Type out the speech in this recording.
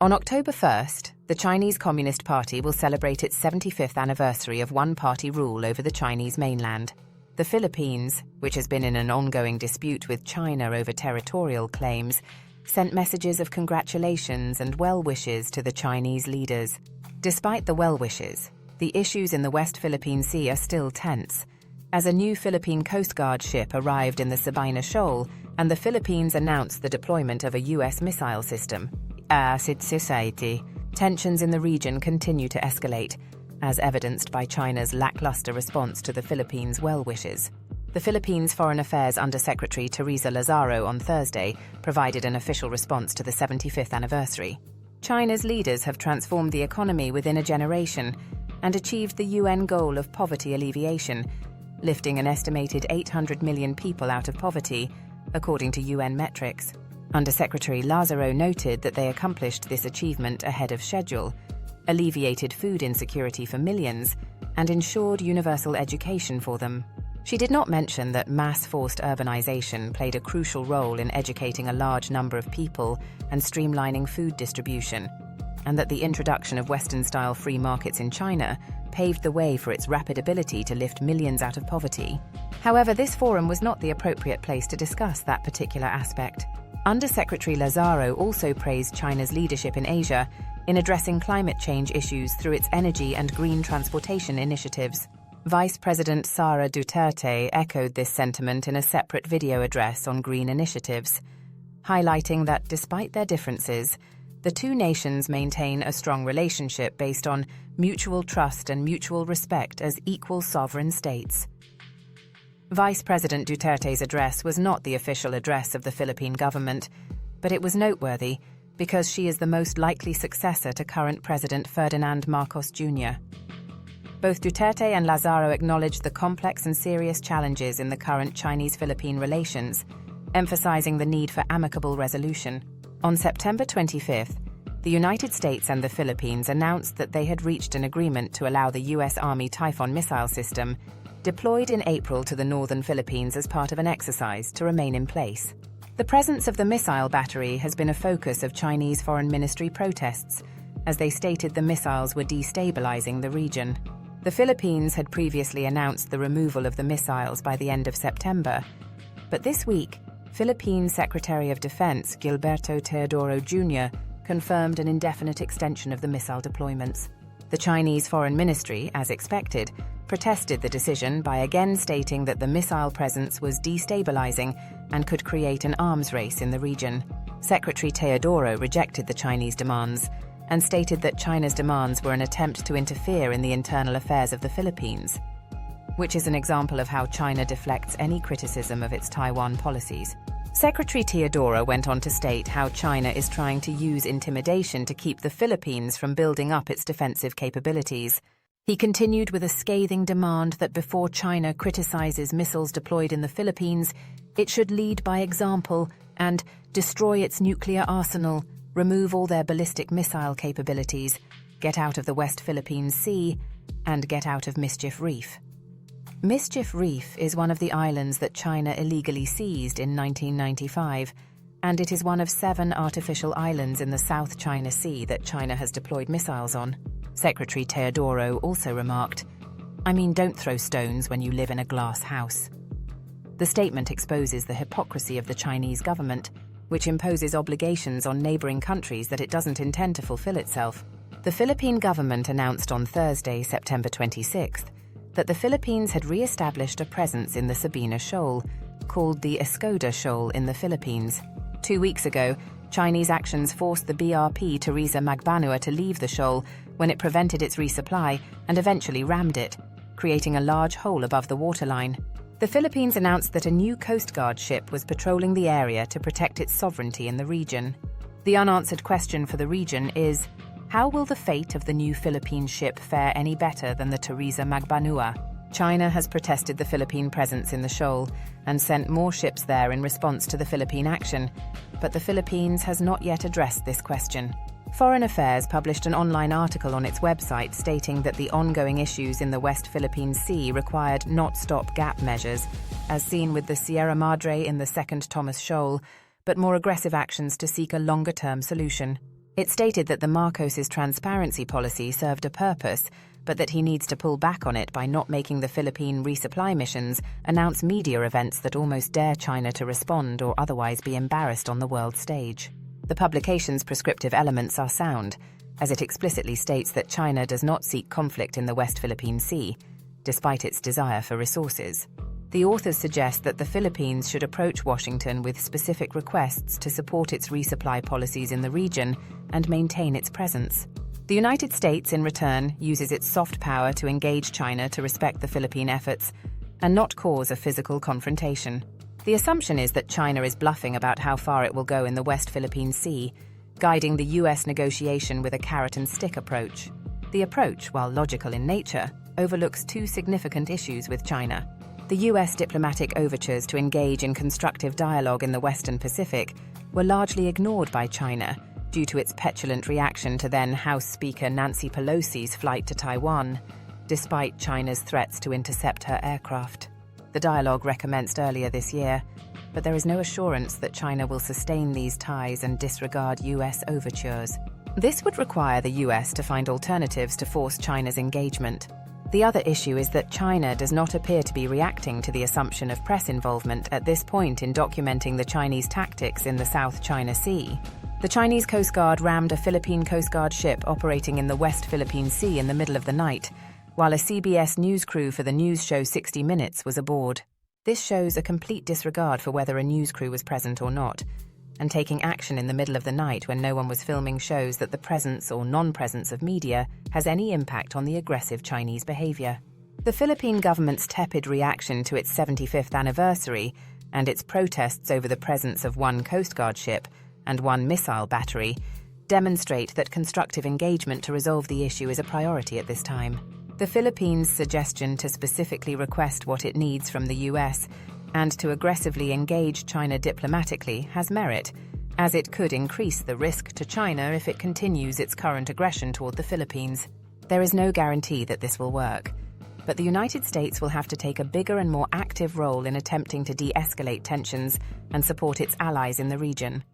On October 1st, the Chinese Communist Party will celebrate its 75th anniversary of one-party rule over the Chinese mainland. The Philippines, which has been in an ongoing dispute with China over territorial claims, sent messages of congratulations and well wishes to the Chinese leaders. Despite the well wishes, the issues in the West Philippine Sea are still tense, as a new Philippine Coast Guard ship arrived in the Sabina Shoal and the Philippines announced the deployment of a U.S. missile system. Tensions in the region continue to escalate, as evidenced by China's lackluster response to the Philippines' well wishes. The Philippines Foreign Affairs Undersecretary Teresa Lazaro on Thursday provided an official response to the 75th anniversary. China's leaders have transformed the economy within a generation and achieved the UN goal of poverty alleviation, lifting an estimated 800 million people out of poverty, according to UN metrics. Undersecretary Lazaro noted that they accomplished this achievement ahead of schedule, alleviated food insecurity for millions, and ensured universal education for them. She did not mention that mass-forced urbanization played a crucial role in educating a large number of people and streamlining food distribution, and that the introduction of Western-style free markets in China paved the way for its rapid ability to lift millions out of poverty. However, this forum was not the appropriate place to discuss that particular aspect. Undersecretary Lazaro also praised China's leadership in Asia in addressing climate change issues through its energy and green transportation initiatives. Vice President Sara Duterte echoed this sentiment in a separate video address on green initiatives, highlighting that despite their differences, the two nations maintain a strong relationship based on mutual trust and mutual respect as equal sovereign states. Vice President Duterte's address was not the official address of the Philippine government, but it was noteworthy because she is the most likely successor to current President Ferdinand Marcos Jr. Both Duterte and Lazaro acknowledged the complex and serious challenges in the current Chinese-Philippine relations, emphasizing the need for amicable resolution. On September 25th, the United States and the Philippines announced that they had reached an agreement to allow the U.S. Army Typhoon missile system, deployed in April to the northern Philippines as part of an exercise, to remain in place. The presence of the missile battery has been a focus of Chinese Foreign Ministry protests, as they stated the missiles were destabilizing the region. The Philippines had previously announced the removal of the missiles by the end of September, but this week, Philippine Secretary of Defense Gilberto Teodoro Jr. confirmed an indefinite extension of the missile deployments. The Chinese Foreign Ministry, as expected, protested the decision by again stating that the missile presence was destabilizing and could create an arms race in the region. Secretary Teodoro rejected the Chinese demands and stated that China's demands were an attempt to interfere in the internal affairs of the Philippines, which is an example of how China deflects any criticism of its Taiwan policies. Secretary Teodoro went on to state how China is trying to use intimidation to keep the Philippines from building up its defensive capabilities. He continued with a scathing demand that before China criticizes missiles deployed in the Philippines, it should lead by example and destroy its nuclear arsenal, remove all their ballistic missile capabilities, get out of the West Philippine Sea, and get out of Mischief Reef. Mischief Reef is one of the islands that China illegally seized in 1995, and it is one of 7 artificial islands in the South China Sea that China has deployed missiles on. Secretary Teodoro also remarked, don't throw stones when you live in a glass house." The statement exposes the hypocrisy of the Chinese government, which imposes obligations on neighboring countries that it doesn't intend to fulfill itself. The Philippine government announced on Thursday, September 26th, that the Philippines had re-established a presence in the Sabina Shoal, called the Escoda Shoal in the Philippines. 2 weeks ago, Chinese actions forced the BRP Teresa Magbanua to leave the shoal when it prevented its resupply and eventually rammed it, creating a large hole above the waterline. The Philippines announced that a new Coast Guard ship was patrolling the area to protect its sovereignty in the region. The unanswered question for the region is, how will the fate of the new Philippine ship fare any better than the Teresa Magbanua? China has protested the Philippine presence in the shoal and sent more ships there in response to the Philippine action, but the Philippines has not yet addressed this question. Foreign Affairs published an online article on its website stating that the ongoing issues in the West Philippine Sea required not stop-gap measures, as seen with the Sierra Madre in the Second Thomas Shoal, but more aggressive actions to seek a longer-term solution. It stated that the Marcos's transparency policy served a purpose, but that he needs to pull back on it by not making the Philippine resupply missions announce media events that almost dare China to respond or otherwise be embarrassed on the world stage. The publication's prescriptive elements are sound, as it explicitly states that China does not seek conflict in the West Philippine Sea, despite its desire for resources. The authors suggest that the Philippines should approach Washington with specific requests to support its resupply policies in the region and maintain its presence. The United States, in return, uses its soft power to engage China to respect the Philippine efforts and not cause a physical confrontation. The assumption is that China is bluffing about how far it will go in the West Philippine Sea, guiding the U.S. negotiation with a carrot-and-stick approach. The approach, while logical in nature, overlooks two significant issues with China. The U.S. diplomatic overtures to engage in constructive dialogue in the Western Pacific were largely ignored by China due to its petulant reaction to then House Speaker Nancy Pelosi's flight to Taiwan, despite China's threats to intercept her aircraft. The dialogue recommenced earlier this year, but there is no assurance that China will sustain these ties and disregard U.S. overtures. This would require the U.S. to find alternatives to force China's engagement. The other issue is that China does not appear to be reacting to the assumption of press involvement at this point in documenting the Chinese tactics in the South China Sea. The Chinese Coast Guard rammed a Philippine Coast Guard ship operating in the West Philippine Sea in the middle of the night, while a CBS news crew for the news show 60 Minutes was aboard. This shows a complete disregard for whether a news crew was present or not, and taking action in the middle of the night when no one was filming shows that the presence or non-presence of media has any impact on the aggressive Chinese behavior. The Philippine government's tepid reaction to its 75th anniversary and its protests over the presence of one Coast Guard ship and one missile battery demonstrate that constructive engagement to resolve the issue is a priority at this time. The Philippines' suggestion to specifically request what it needs from the U.S. and to aggressively engage China diplomatically has merit, as it could increase the risk to China if it continues its current aggression toward the Philippines. There is no guarantee that this will work, but the United States will have to take a bigger and more active role in attempting to de-escalate tensions and support its allies in the region.